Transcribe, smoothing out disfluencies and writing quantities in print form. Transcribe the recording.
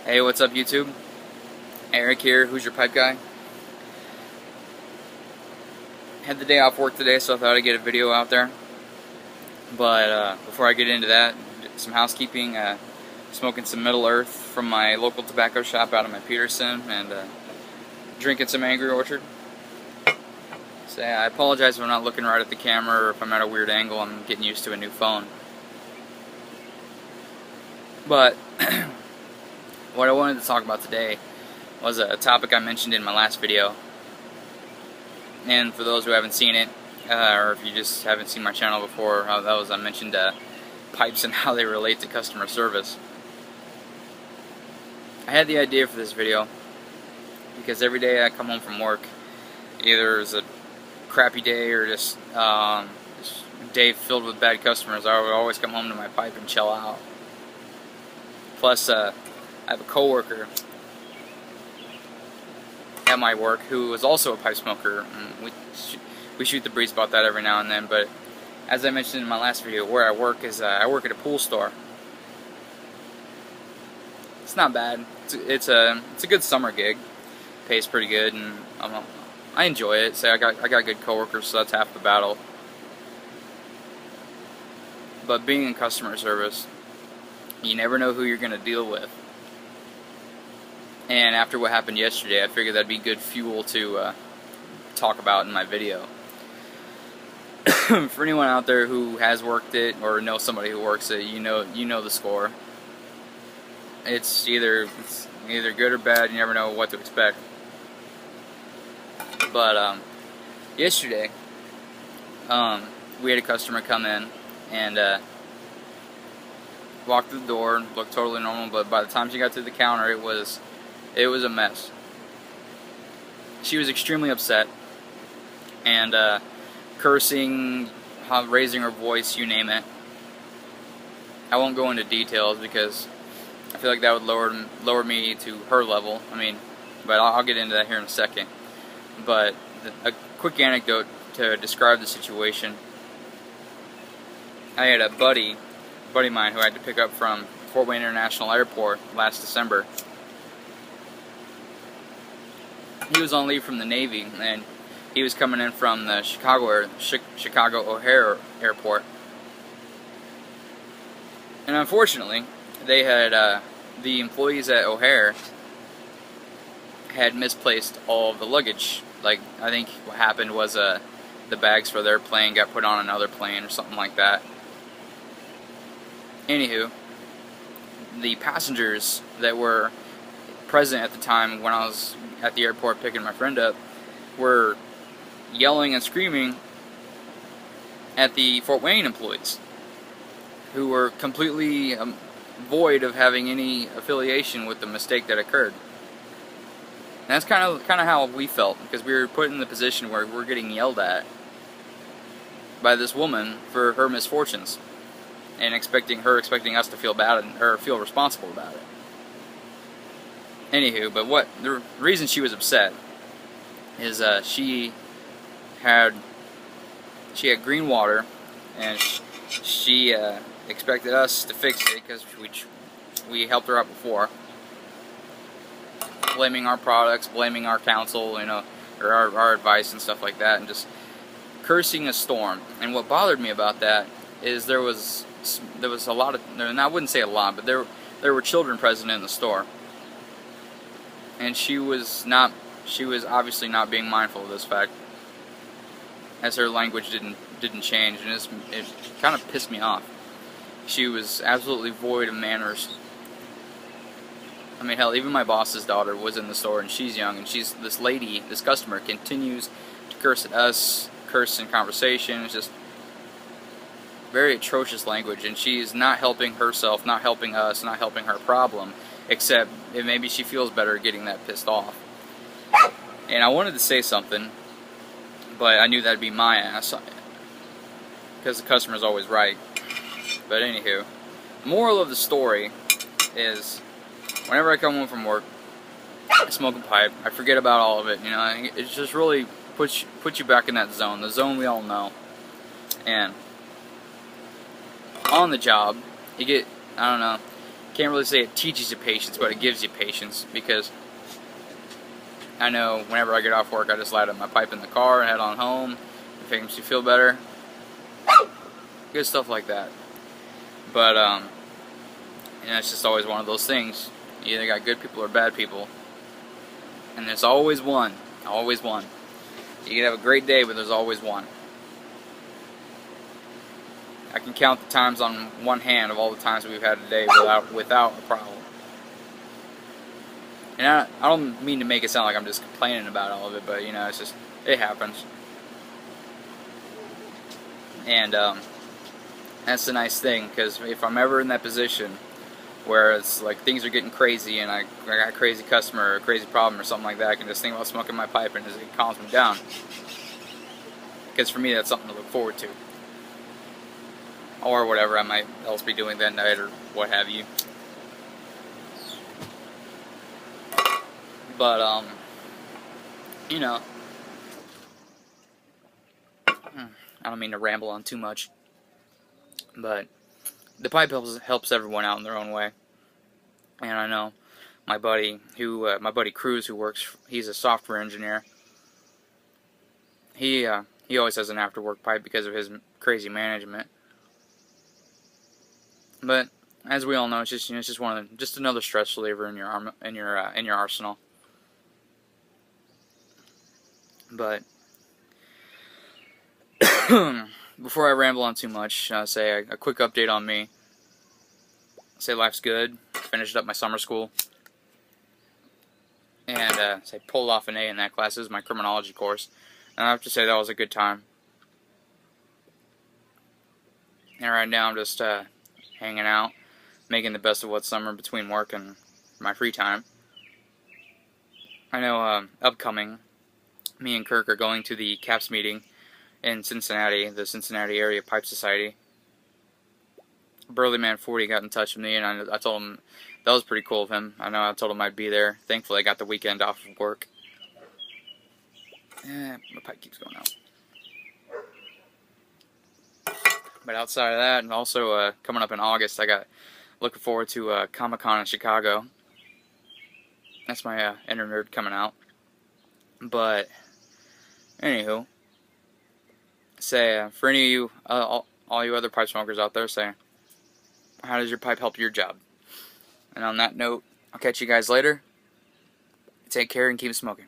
Hey, what's up YouTube? Eric here, who's your pipe guy? Had the day off work today, so I thought I'd get a video out there. But before I get into that, some housekeeping. Smoking some Middle Earth from my local tobacco shop out of my Peterson, and drinking some Angry Orchard. So yeah, I apologize if I'm not looking right at the camera or if I'm at a weird angle. I'm getting used to a new phone. But what I wanted to talk about today was a topic I mentioned in my last video. And for those who haven't seen it, or if you just haven't seen my channel before, I mentioned pipes and how they relate to customer service. I had the idea for this video because every day I come home from work, either it's a crappy day or just a day filled with bad customers, I would always come home to my pipe and chill out. Plus, I have a coworker at my work who is also a pipe smoker. And we shoot the breeze about that every now and then. But as I mentioned in my last video, where I work is I work at a pool store. It's not bad. It's a good summer gig. Pays pretty good, and I enjoy it. So I got good coworkers, so that's half the battle. But being in customer service, you never know who you're going to deal with. And after what happened yesterday, I figured that'd be good fuel to talk about in my video. For anyone out there who has worked it or knows somebody who works it, you know the score. It's either good or bad. You never know what to expect. But yesterday, we had a customer come in and walked through the door, looked totally normal. But by the time she got to the counter, it was a mess. She was extremely upset and cursing, raising her voice, you name it. I won't go into details because I feel like that would lower me to her level. But I'll get into that here in a second. But a quick anecdote to describe the situation. I had a buddy of mine who I had to pick up from Fort Wayne International Airport last December. He was on leave from the Navy, and he was coming in from the Chicago O'Hare Airport. And unfortunately, they had the employees at O'Hare had misplaced all of the luggage. Like, I think what happened was the bags for their plane got put on another plane or something like that. Anywho, the passengers that were present at the time when I was at the airport picking my friend up were yelling and screaming at the Fort Wayne employees, who were completely void of having any affiliation with the mistake that occurred. And that's kind of how we felt, because we were put in the position where we're getting yelled at by this woman for her misfortunes, and expecting us to feel bad or feel responsible about it. Anywho, but the reason she was upset is she had green water, and she expected us to fix it because we helped her out before, blaming our products, blaming our counsel, or our advice and stuff like that, and just cursing a storm. And what bothered me about that is there was a lot of, and I wouldn't say a lot, but there were children present in the store. And she was obviously not being mindful of this fact, as her language didn't change, and it kind of pissed me off. She was absolutely void of manners. Hell, even my boss's daughter was in the store, and she's young, and this customer continues to curse at us, curse in conversation. It's just very atrocious language, and she's not helping herself, not helping us, not helping her problem. Except maybe she feels better getting that pissed off. And I wanted to say something, but I knew that'd be my ass, because the customer's always right. But anywho, the moral of the story is, whenever I come home from work, I smoke a pipe, I forget about all of it. It just really puts you back in that zone, the zone we all know. And on the job, you get, I don't know, can't really say it teaches you patience, but it gives you patience, because I know whenever I get off work, I just light up my pipe in the car and head on home. If it makes you feel better. Good stuff like that. But, it's just always one of those things. You either got good people or bad people. And there's always one. Always one. You can have a great day, but there's always one. I can count the times on one hand of all the times we've had a day without a problem. And I don't mean to make it sound like I'm just complaining about all of it, but it's just, it happens. And that's the nice thing, because if I'm ever in that position where it's like things are getting crazy and I got a crazy customer or a crazy problem or something like that, I can just think about smoking my pipe and it calms me down. Because for me, that's something to look forward to. Or whatever I might else be doing that night or what have you. But, I don't mean to ramble on too much, but the pipe helps everyone out in their own way. And I know my buddy Cruz, who he's a software engineer. He always has an after-work pipe because of his crazy management. But as we all know, it's just just another stress reliever in your arsenal. But before I ramble on too much, I'll say a quick update on me. Say life's good. Finished up my summer school, and say pulled off an A in that class. This is my criminology course, and I have to say that was a good time. And right now I'm just hanging out, making the best of what's summer between work and my free time. I know upcoming, me and Kirk are going to the CAPS meeting in Cincinnati, the Cincinnati Area Pipe Society. Burlyman 40 got in touch with me, and I told him that was pretty cool of him. I told him I'd be there. Thankfully, I got the weekend off of work. My pipe keeps going out. But outside of that, and also coming up in August, looking forward to Comic-Con in Chicago. That's my inner nerd coming out. But anywho, say for any of you, all you other pipe smokers out there, say, how does your pipe help your job? And on that note, I'll catch you guys later. Take care and keep smoking.